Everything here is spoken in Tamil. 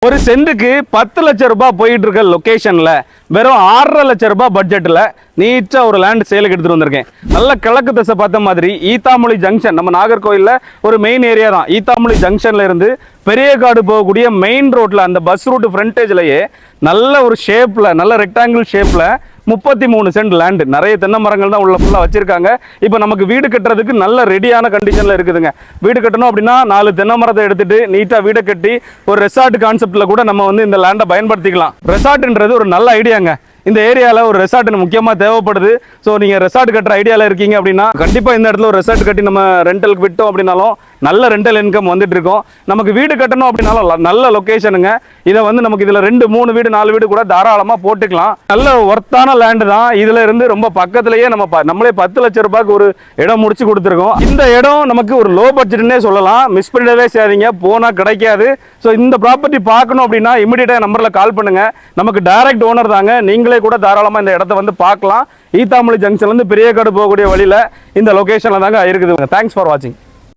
ஒரு சென்ட்டுக்கு 10 லட்சம் ரூபாய் போயிட்டு இருக்க லொகேஷன்ல வெறும் 6.5 லட்சம் ரூபாய் பட்ஜெட்ல நீட்டா ஒரு லேண்ட் சேலுக்கு எடுத்துட்டு வந்திருக்கேன். நல்ல கிழக்கு திசை பார்த்த மாதிரி ஈத்தாமொழி ஜங்ஷன், நம்ம நாகர்கோயில்ல ஒரு மெயின் ஏரியா தான். ஈத்தாமொழி ஜங்ஷன்ல இருந்து பெரியகாடு போகக்கூடிய மெயின் ரோட்ல அந்த பஸ் ரூட் ஃப்ரண்டேஜ்லயே நல்ல ஒரு ஷேப்ல, நல்ல ரெக்டாங்கிள் ஷேப்ல 33 சென்ட் லேண்ட், நிறைய தென்னை மரங்கள் தான் உள்ள ஃபுல்லா வச்சிருக்காங்க. இப்போ நமக்கு வீடு கட்டுறதுக்கு நல்ல ரெடியான கண்டிஷன்ல இருக்குதுங்க. வீடு கட்டணும் அப்படின்னா 4 தென்னை மரத்தை எடுத்துட்டு நீட்டா வீடு கட்டி ஒரு ரெசார்ட் கான்செப்ட்ல கூட நம்ம வந்து இந்த லேண்டை பயன்படுத்திக்கலாம். ரெசார்ட்ன்றது ஒரு நல்ல ஐடியாங்க. இந்த ஏரியாவில் ஒரு ரெசார்ட் முக்கியமாக தேவைப்படுது. ஸோ நீங்கள் ரெசார்ட் கட்டுற ஐடியாவில் இருக்கீங்க அப்படின்னா கண்டிப்பாக இந்த இடத்துல ஒரு ரெசார்ட் கட்டி நம்ம ரெண்டலுக்கு விட்டோம் அப்படின்னாலும் நல்ல ரெண்டல் இன்கம் வந்துட்டு இருக்கோம். நமக்கு வீடு கட்டணும் அப்படின்னாலும் நல்ல லொக்கேஷனுங்க. இதை வந்து நமக்கு இதில் 2, 3 வீடு 4 வீடு கூட தாராளமாக போட்டுக்கலாம். நல்ல ஒர்த்தான லேண்டு தான். இதில் இருந்து ரொம்ப பக்கத்துலேயே நம்மளே 10 லட்சம் ரூபாய்க்கு ஒரு இடம் முடிச்சு கொடுத்துருக்கோம். இந்த இடம் நமக்கு ஒரு லோ பட்ஜெட்னே சொல்லலாம். மிஸ் பண்ணிடவே செய்யாதீங்க, போனால் கிடைக்காது. ஸோ இந்த ப்ராப்பர்ட்டி பார்க்கணும் அப்படின்னா இமிடியேட்டாக நம்பரில் கால் பண்ணுங்க. நமக்கு டைரக்ட் ஓனர் தாங்க. நீங்களே கூட தாராளமாக இந்த இடத்த வந்து பார்க்கலாம். ஈத்தாமொழி ஜங்ஷன்லேருந்து பெரியகாடு போகக்கூடிய வழியில் இந்த லொகேஷனில் தாங்க இருக்குது. தேங்க்ஸ் ஃபார் வாட்சிங்.